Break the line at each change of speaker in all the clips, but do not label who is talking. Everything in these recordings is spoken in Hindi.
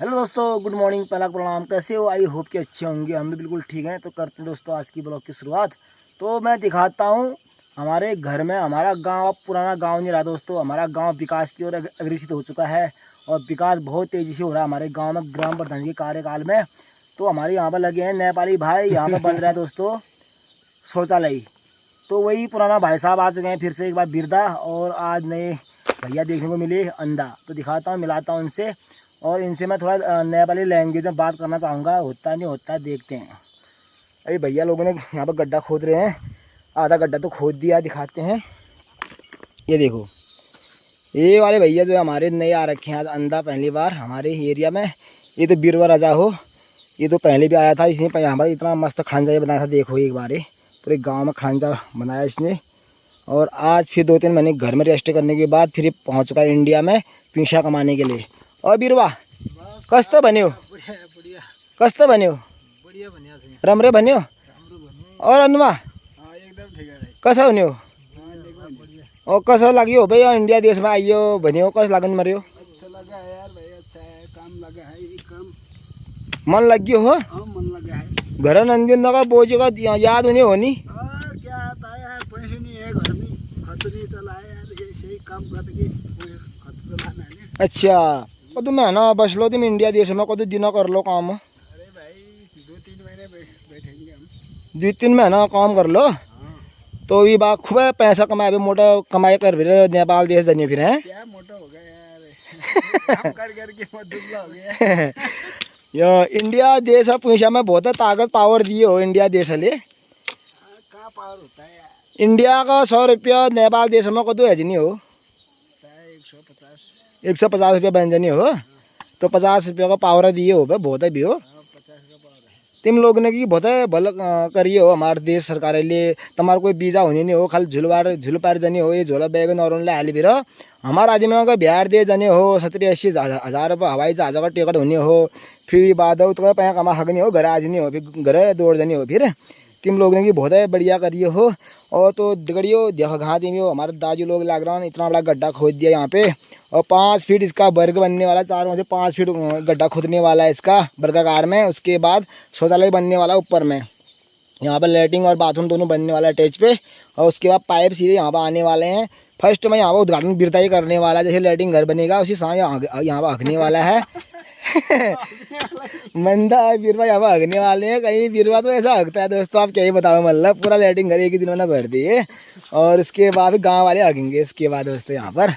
हेलो दोस्तों, गुड मॉर्निंग। पहला प्रणाम। कैसे हो? आई होप कि अच्छे होंगे। हम भी बिल्कुल ठीक हैं। तो करते हैं दोस्तों आज की ब्लॉग की शुरुआत। तो मैं दिखाता हूँ हमारे घर में। हमारा गांव अब पुराना गांव नहीं रहा दोस्तों। हमारा गांव विकास की ओर अग्रसित हो चुका है और विकास बहुत तेज़ी से हो रहा है हमारे गाँव में ग्राम प्रधान के कार्यकाल में। तो हमारे यहाँ पर लगे हैं नेपाली भाई। यहाँ पर बन रहा है दोस्तों शौचालय। तो वही पुराना भाई साहब आ चुके हैं फिर से एक बार बिरदा, और आज नए भैया देखने को मिले अंधा। तो दिखाता हूँ, मिलाता हूँ उनसे, और इनसे मैं थोड़ा नेपाली लैंग्वेज में बात करना चाहूँगा। होता नहीं होता देखते हैं। अरे भैया लोगों ने यहाँ पर गड्ढा खोद रहे हैं। आधा गड्ढा तो खोद दिया, दिखाते हैं। ये देखो, ये वाले भैया जो हमारे नए आ रखे हैं आज अंधा पहली बार हमारे एरिया में। ये तो बीरवा राजा हो, ये तो पहले भी आया था। इसने हमारे इतना मस्त खड़ंजा बनाया था। देखो एक बार पूरे गाँव में खड़ंजा बनाया इसने। और आज फिर 2-3 महीने घर में रेस्ट करने के बाद फिर ये पहुँच चुका है इंडिया में पैसा कमाने के लिए। और बीरवा कस्तो बने हो? कस्तो बने हो? रमरे बने हो? और अनुमा कसो हुने हो? और कसो लाग्यो भाई इंडिया देश में आइयो भन्यो? कस लागन मर्यो? मन लाग्यो हो? घर नंदिन नका बोझे का याद हुने हो नी? अच्छा, कदू महीना बसलो तुम इंडिया देश में? कदू दिन कर लो काम?
अरे भाई 2-3 महीने बैठेंगे हम।
2-3 महीना काम कर लो तो ये बात खूब पैसा कमाए। मोटा कमाए कर फिर नेपाल देश जानिए फिर हैं।
क्या मोटा हो गया यार काम कर करके मैं दुबला हो गया।
यो इंडिया देश पैसा में बहुत ताकत पावर दिए हो इंडिया देश ले।
कहाँ पावर होता है यार?
इंडिया का 100 रुपया नेपाल देश में कदू है नहीं हो? 150 रुपया बन जानी हो तो 50 रुपया का पावर दिए हो भाई, बहुत है भी हो।
50 का पावर है।
तुम लोग ने की बहुत है भल करिए हो हमारे देश सरकार लिए। तुम्हारा कोई वीजा होने नहीं हो, खाली झुल पार जानी हो। ये झोला बैग और हाली फिर हमारा आदमी का बिहार दे जाने हो। 70-80 हज़ार रुपये हवाई जहाज का टिकट होने हो। फिर बाद तो पैसा कमा हक नहीं हो, घर आज नहीं हो, फिर घर दौड़ जानी हो। फिर तुम लोग ने की बहुत है बढ़िया करिए हो। और तो दगड़ियो देखो घा दी हो हमारे दाजू लोग लाग रहा है। इतना बड़ा गड्ढा खोद दिया यहाँ पे, और 5 फीट इसका वर्ग बनने वाला। 4 से 5 फीट गड्ढा खोदने वाला है इसका वर्गाकार में। उसके बाद शौचालय बनने वाला ऊपर में। यहाँ पर लैट्रिन और बाथरूम दोनों बनने वाला है अटैच पे। और उसके बाद पाइप सीधे यहाँ पर आने वाले हैं। फर्स्ट में यहाँ पर उद्घाटन बिरता ही करने वाला है। जैसे लैट्रिन घर बनेगा उसी समय यहाँ पर हगने वाला है। मंदा बिरवा यहाँ पर हगने वाले हैं। कहीं बिरवा तो ऐसा हगता है दोस्तों, आप क्या ही बताओ। मतलब पूरा लैट्रिन घर एक ही दिन में भर दिए, और उसके बाद गाँव वाले हगेंगे इसके बाद दोस्तों यहाँ पर।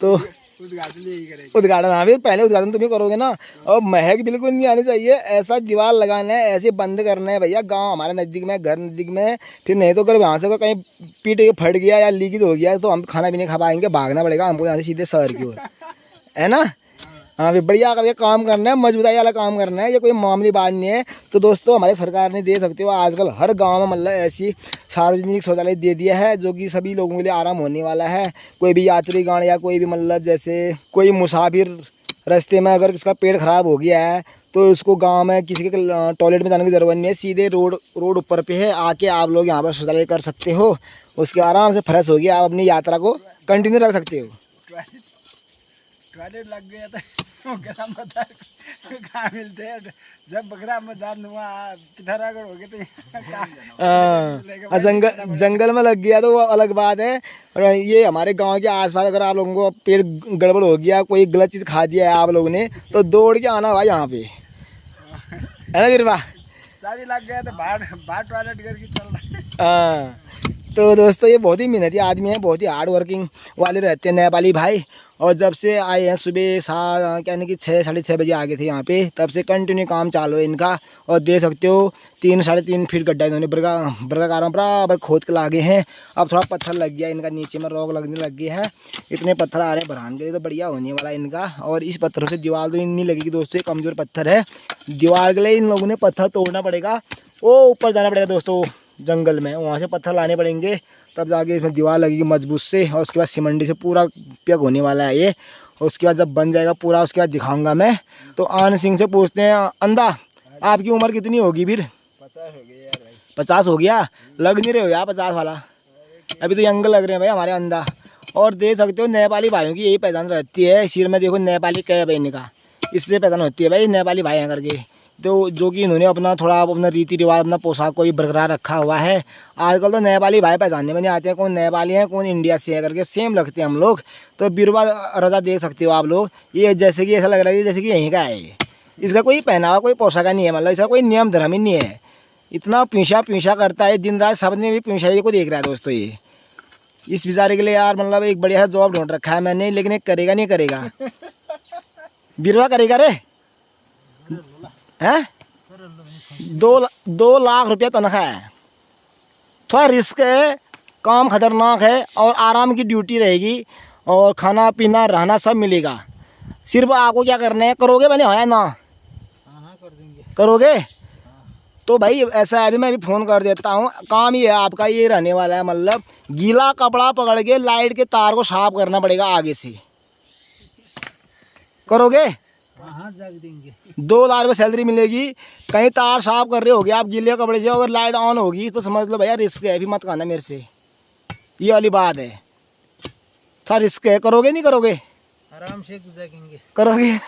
तो उद्घाटन, हाँ फिर पहले उद्घाटन तुम ही करोगे ना। और महक बिल्कुल नहीं आनी चाहिए। ऐसा दीवार लगाना है, ऐसे बंद करना है भैया। गांव हमारे नज़दीक में, घर नज़दीक में। फिर नहीं तो अगर यहाँ से कहीं पीट फट गया या लीकेज हो गया तो हम खाना भी नहीं खा पाएंगे। भागना पड़ेगा हमको यहाँ से सीधे शहर की ओर, है ना। हाँ फिर बढ़िया करके काम करना है, मजबूताई वाला काम करना है। ये कोई मामूली बात नहीं है। तो दोस्तों हमारी सरकार ने दे सकते हो आजकल हर गांव में मतलब ऐसी सार्वजनिक शौचालय दे दिया है जो कि सभी लोगों के लिए आराम होने वाला है। कोई भी यात्रीगण या कोई भी मतलब जैसे कोई मुसाफिर रास्ते में अगर इसका पेट खराब हो गया है तो उसको गाँव में किसी के टॉयलेट में जाने की ज़रूरत नहीं है। सीधे रोड ऊपर पे है, आके आप लोग यहाँ पर शौचालय कर सकते हो। उसके आराम से फ्रेश हो गया, आप अपनी यात्रा को कंटिन्यू रख सकते हो।
टॉयलेट लग गया था ग्राम मतदान कहाँ मिलते हैं? जब ग्राम मतदान हुआ पिथौरागढ़ हो गए
तो जंगल में लग गया तो वो अलग बात है। और ये हमारे गांव के आसपास अगर आप लोगों को पेट गड़बड़ हो गया, कोई गलत चीज़ खा दिया है आप लोगों ने, तो दौड़ के आना भाई यहाँ पे, है ना गिरवा?
शादी लग गया तो बाहर टॉयलेट करके चल रहा है।
हाँ तो दोस्तों ये बहुत ही मेहनती आदमी है, बहुत ही हार्ड वर्किंग वाले रहते हैं नेपाली भाई। और जब से आए हैं सुबह यानी कि 6-6:30 बजे आ गए थे यहाँ पे, तब से कंटिन्यू काम चालू है इनका। और देख सकते हो 3-3.5 फीट गड्ढा इन्होंने वर्गाकार में बराबर खोद के लागे हैं। अब थोड़ा पत्थर लग गया इनका, नीचे में रॉक लगने लग गया है। इतने पत्थर आ रहे हैं भरान के लिए, तो बढ़िया होने वाला इनका। और इस पत्थरों से दीवार तो नहीं लगेगी दोस्तों, ये कमज़ोर पत्थर है। दीवार के लिए इन लोगों ने पत्थर तोड़ना पड़ेगा, वो ऊपर जाना पड़ेगा दोस्तों जंगल में, वहाँ से पत्थर लाने पड़ेंगे तब जाके इसमें दीवार लगेगी मजबूत से। और उसके बाद सीमेंट से पूरा पैक होने वाला है ये। और उसके बाद जब बन जाएगा पूरा उसके बाद दिखाऊंगा मैं। तो आन सिंह से पूछते हैं, अंधा आपकी उम्र कितनी होगी फिर?
50 हो गया यार भाई।
50 हो गया? लग नहीं रहे हो यार 50 वाला, अभी तो यंग लग रहे हैं भाई हमारे अंधा। और देख सकते हो नेपाली भाइयों की यही पहचान रहती है, सिर में देखो नेपाली कैप है इनका। इससे पहचान होती है भाई नेपाली भाई हैं करके। तो जो कि इन्होंने अपना थोड़ा अपना रीति रिवाज अपना पोशाक को भी बरकरार रखा हुआ है। आजकल तो नेपाली भाई पहचानने में नहीं आते हैं कौन नेपाली हैं कौन इंडिया से है करके, सेम लगते हैं हम लोग। तो बिरवा रजा देख सकते हो आप लोग, ये जैसे कि ऐसा लग रहा है जैसे कि यहीं का है ये। इसका कोई पहनावा कोई पोशाक नहीं है, मतलब इसका कोई नियम धर्म ही नहीं है। इतना पीछा करता है दिन रात, सबने भी पीछा को देख रहा है दोस्तों। ये इस बेचारे के लिए यार मतलब एक बढ़िया सा जॉब ढूंढ रखा है मैंने, लेकिन एक करेगा नहीं करेगा। बिरवा करेगा रे हैं? 2 लाख रुपया तनख्वाह है, थोड़ा रिस्क है, काम खतरनाक है और आराम की ड्यूटी रहेगी और खाना पीना रहना सब मिलेगा। सिर्फ आपको क्या करना है, करोगे मैंने होया ना?
हाँ कर देंगे।
करोगे? तो भाई ऐसा है, अभी मैं भी फ़ोन कर देता हूँ। काम ये है आपका, ये रहने वाला है मतलब गीला कपड़ा पकड़ के लाइट के तार को साफ करना पड़ेगा आगे से। करोगे?
हाँ जग देंगे।
2 लाख रुपये सैलरी मिलेगी। कहीं तार साफ कर रहे होगे आप गीले कपड़े से, अगर लाइट ऑन होगी तो समझ लो भैया रिस्क है, अभी मत कहना मेरे से, ये वाली बात है। थोड़ा रिस्क है, करोगे नहीं करोगे?
आराम से गुजारेंगे।
करोगे?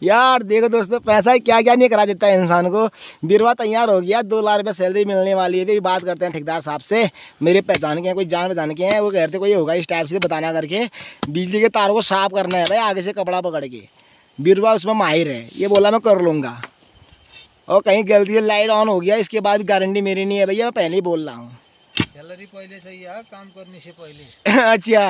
यार देखो दोस्तों, पैसा क्या क्या नहीं करा देता है इंसान को। बिरवा तैयार हो गया, 2 लाख रुपये सैलरी मिलने वाली है। अभी बात करते हैं ठेकेदार साहब से, मेरे पहचान के हैं, कोई जान पहचान के हैं। वो कहते कोई होगा इस टाइप से बताना करके, बिजली के तार को साफ करना है भाई आगे से कपड़ा पकड़ के। बिरवा उसमें माहिर है, ये बोला मैं कर लूँगा। और कहीं गलती से लाइट ऑन हो गया, इसके बाद भी गारंटी मेरी नहीं है भैया, मैं पहले ही बोल रहा हूँ।
सैलरी पहले सही है, काम करने से पहले।
अच्छा,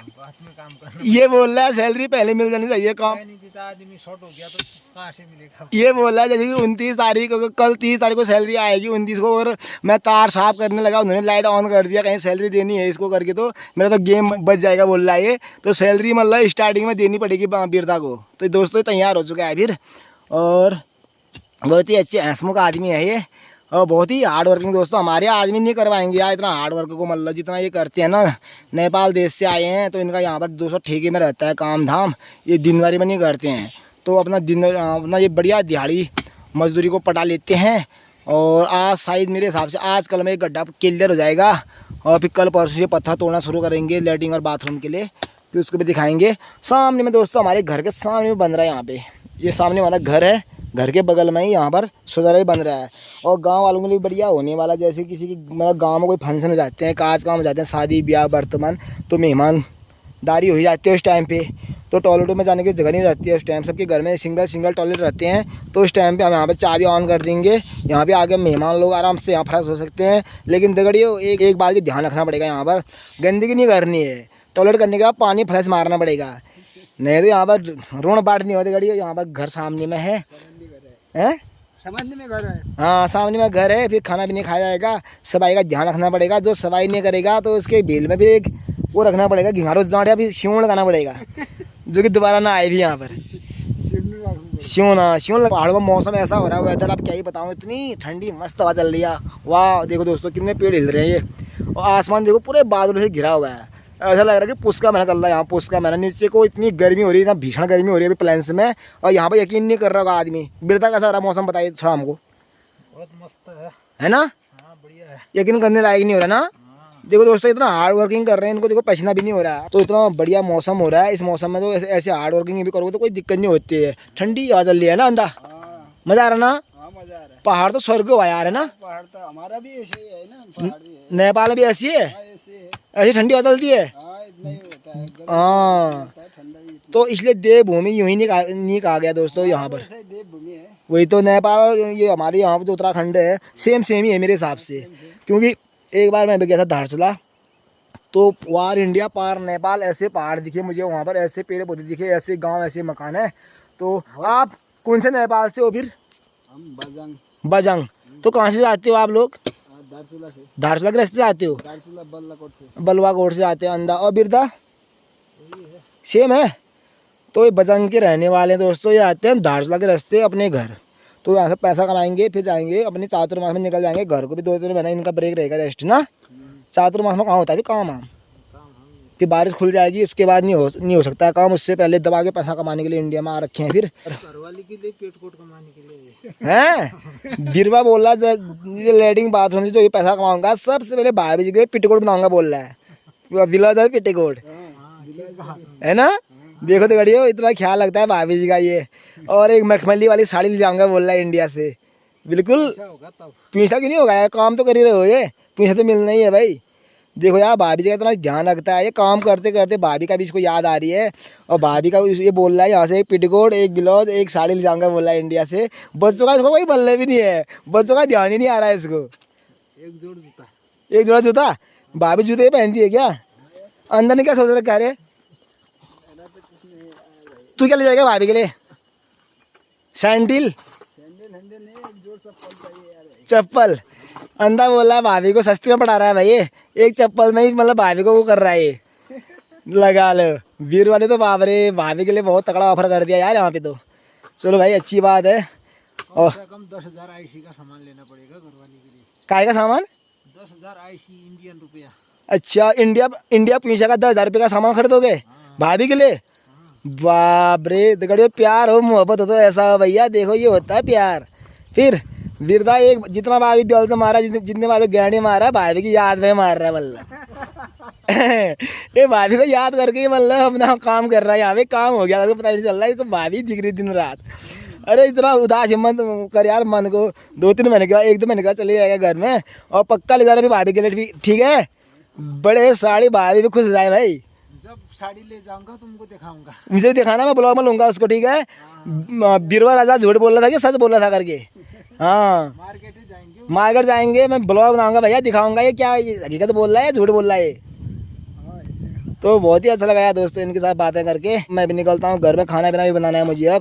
बाद में काम करना।
ये बोल रहा है सैलरी पहले मिल जानी चाहिए, काम
नहीं देता आदमी शॉर्ट हो गया तो कहाँ से मिलेगा?
ये बोल रहा है जैसे कि 29 तारीख को, कल 30 तारीख को सैलरी आएगी, 29 को और मैं तार साफ करने लगा, उन्होंने लाइट ऑन कर दिया, कहीं सैलरी देनी है इसको करके तो मेरा तो गेम बच जाएगा बोल रहा है ये। तो सैलरी मतलब स्टार्टिंग में देनी पड़ेगी बिरदा को। तो दोस्तों तैयार हो चुका है फिर, और बहुत ही अच्छे हंसमुख आदमी है ये, और बहुत ही हार्ड वर्किंग। दोस्तों हमारे आदमी नहीं करवाएंगे यार इतना हार्ड वर्क को, मतलब जितना ये करते हैं ना। नेपाल देश से आए हैं तो इनका यहाँ पर 200 ठेके में रहता है काम धाम, ये दिन भर में नहीं करते हैं। तो अपना ये बढ़िया दिहाड़ी मजदूरी को पटा लेते हैं। और आज शायद मेरे हिसाब से आज कल में एक गड्ढा क्लियर हो जाएगा, और फिर कल परसों ये पत्थर तोड़ना शुरू करेंगे लैट्रिन और बाथरूम के लिए, फिर उसको भी दिखाएंगे। सामने में दोस्तों हमारे घर के सामने में बन रहा है, यहाँ पे ये सामने वाला घर है, घर के बगल में ही यहाँ पर शौचालय बन रहा है। और गांव वालों के लिए बढ़िया होने वाला, जैसे किसी की मतलब गांव में कोई फंक्शन हो जाते हैं, काज काम हो जाते हैं, शादी ब्याह बर्तमान, तो मेहमानदारी हो जाती है उस टाइम पे, तो टॉयलेटों में जाने की जगह नहीं रहती है उस टाइम। सबके घर में सिंगल टॉयलेट रहते हैं, तो उस टाइम पे हम यहाँ पर चाबी ऑन कर देंगे, यहाँ पे आके मेहमान लोग आराम से यहाँ फ्रेश हो सकते हैं। लेकिन दगड़ियों एक बात की ध्यान रखना पड़ेगा, यहाँ पर गंदगी नहीं करनी है। टॉयलेट करने के बाद पानी फ्रेश मारना पड़ेगा, नहीं तो यहाँ पर रोड बाट नहीं होती गड़ियों। यहाँ पर घर सामने में है,
समझने में घर है।
हाँ सामने में घर है, फिर खाना भी नहीं खाया जाएगा, सफाई का ध्यान रखना पड़ेगा। जो सफाई नहीं करेगा तो उसके बिल में भी एक वो रखना पड़ेगा, घिंगारो जाँट भी श्यों लगाना पड़ेगा, जो कि दोबारा ना आए भी यहाँ पर। श्यों पहाड़ों का मौसम ऐसा हो रहा है, वेदर आप क्या ही बताऊँ, इतनी ठंडी मस्त हवा चल रही है। वाह देखो दोस्तों कितने पेड़ हिल रहे हैं ये, और आसमान देखो पूरे बादलों से घिरा हुआ है। ऐसा लग रहा है कि पुष का महीना चल रहा है यहाँ, पुष का महीना। नीचे को इतनी गर्मी हो रही है, इतना भीषण गर्मी हो रही है अभी प्लेन्स में, और यहाँ पर यकीन नहीं कर रहा होगा आदमी। बिरता कैसा हो रहा है मौसम, बताइए थोड़ा हमको।
बहुत मस्त
है ना?
हाँ बढ़िया है,
यकीन करने लायक नहीं हो रहा ना। देखो दोस्तों इतना हार्ड वर्किंग कर रहे हैं, इनको देखो पसीना भी नहीं हो रहा है, तो इतना बढ़िया मौसम हो रहा है। इस मौसम में तो ऐसे हार्ड वर्किंग भी करोगे तो कोई दिक्कत नहीं होती है। ठंडी हवा चल रही है ना अंदा, मजा आ रहा ना।
मजा आ रहा है।
पहाड़ तो स्वर्ग हुआ यार, है ना।
पहाड़ तो हमारा भी ऐसे ही है ना, पहाड़ भी है।
नेपाल में भी ऐसी है,
ऐसे है।
ऐसी ठंडी हवा चलती है।
इतना ही होता है,
हाँ
ठंडा ही
तो इसलिए देवभूमि यूं ही नहीं कहा गया दोस्तों यहाँ पर।
ऐसे देवभूमि है।
वही तो नेपाल, ये हमारे यहाँ पर जो उत्तराखंड है सेम ही है मेरे हिसाब से। क्योंकि एक बार मैं भी गया था धारचूला, तो वार इंडिया पार नेपाल, ऐसे पहाड़ दिखे मुझे वहाँ पर, ऐसे पेड़ पौधे दिखे, ऐसे गांव, ऐसे मकान है। तो आप कौन से नेपाल से हो फिर?
हम बजंग।
बजंग। तो कहाँ से जाते हो आप लोग?
धारचूला से।
धारचूला के रास्ते से आते हो?
धारचूला बल्लाकोट से।
बलवाकोट से आते हैं अंदा। और बिरदा सेम है। तो ये बजंग के रहने वाले हैं दोस्तों, ये आते हैं धारचूला के रास्ते अपने घर। तो यहाँ से पैसा कमाएंगे, फिर जाएंगे अपने चातुर्मास में निकल जाएंगे घर को भी। 2-3 महीना इनका ब्रेक रहेगा, रेस्ट ना। चातुर्मास में कहाँ होता है भी काम वाम, फिर बारिश खुल जाएगी उसके बाद नहीं हो सकता है काम। उससे पहले दबा के पैसा कमाने के लिए इंडिया में आ रखे हैं। फिर
घरवाली के लिए पेट कोट कमाने के लिए
हैं। बिरवा बोल रहा है लैट्रिन बाथरूम से जो ये पैसा कमाऊंगा सबसे पहले भाभी जी के पेटीकोट बनाऊंगा बोल रहा है, विलाज पेटीकोट, है ना। देखो तो गड़ियो, इतना ख्याल लगता है भाभी जी का ये। और एक मखमली वाली साड़ी ले जाऊंगा बोल रहा है इंडिया से। बिल्कुल
ऐसा होगा तब।
पैसा क्यों नहीं होगा यार, काम तो कर ही रहे हो, ये पैसा तो मिलना ही है भाई। देखो यार भाभी जी का इतना ध्यान रखता है, ये काम करते करते भाभी का भी इसको याद आ रही है। और भाभी का ये बोल रहा है यहाँ से एक पेटीकोट, एक ब्लाउज, एक साड़ी ले जाऊंगा बोल रहा है इंडिया से। बच्चों का इसको कोई बल्ले भी नहीं है, बच्चों का ध्यान ही नहीं आ रहा है इसको।
एक जोड़ जूता।
एक जोड़ा जूता, भाभी जूते ही पहनती है क्या? अंदर ने क्या सोच रखा है रे? तू क्या ले जाएगा भाभी के लिए? सैंडल
सैंडल हैंडल नहीं, एक जोड़ चप्पल चाहिए यार भाई।
चप्पल। अंधा बोल रहा है भाभी को सस्ती में पड़ा रहा है भाई ये। एक चप्पल में ही मतलब भाभी को वो कर रहा है ये। लगा लो वीर वाले तो बाप रे, भाभी के लिए बहुत तगड़ा ऑफर कर दिया यार यहाँ पे तो। चलो भाई अच्छी बात है। और
कम से कम 10,000 आईसी का सामान लेना पड़ेगा घरवाली के लिए।
काय का सामान?
10,000 आईसी इंडियन रुपया।
अच्छा, इंडिया पैसा का 10,000 रुपये का सामान खरीदोगे भाभी के लिए? बाप रे, देखो प्यार हो मोहब्बत हो तो ऐसा हो भैया। देखो ये होता है प्यार। फिर वीरदा एक जितना बार भी बॉल से मारा, जितने बार भी गैंडी मारा, भाभी की याद में मार रहा है मतलब। ये भाभी को याद करके मतलब अपना काम कर रहा है यहाँ पे। काम हो गया पता ही नहीं चल रहा है इसको, भाभी दिख रही दिन रात। अरे इतना उदास हिम्मत कर यार मन को। 2-3 महीने के बाद, 1-2 महीने के बाद चले जाएगा घर में। और पक्का ले जाना भी भाभी के लिए, ठीक है? बड़े साड़ी भाभी भी खुश हो जाए भाई।
जब साड़ी ले जाऊंगा तुमको दिखाऊंगा।
मुझे भी दिखाना, मैं ब्लॉग में लूंगा उसको, ठीक है? बीरवा राजा झूठ बोल रहा था कि सच बोल रहा था करके? हाँ
मार्केट ही जाएंगे।
मार्केट जाएंगे, मैं ब्लॉग बनाऊंगा भैया, दिखाऊंगा ये क्या ये हकीकत बोल रहा है झूठ बोल रहा है ये।
हाँ,
तो बहुत ही अच्छा लगा यार दोस्तों इनके साथ बातें करके। मैं भी निकलता हूँ, घर में खाना पीना भी बनाना है मुझे अब।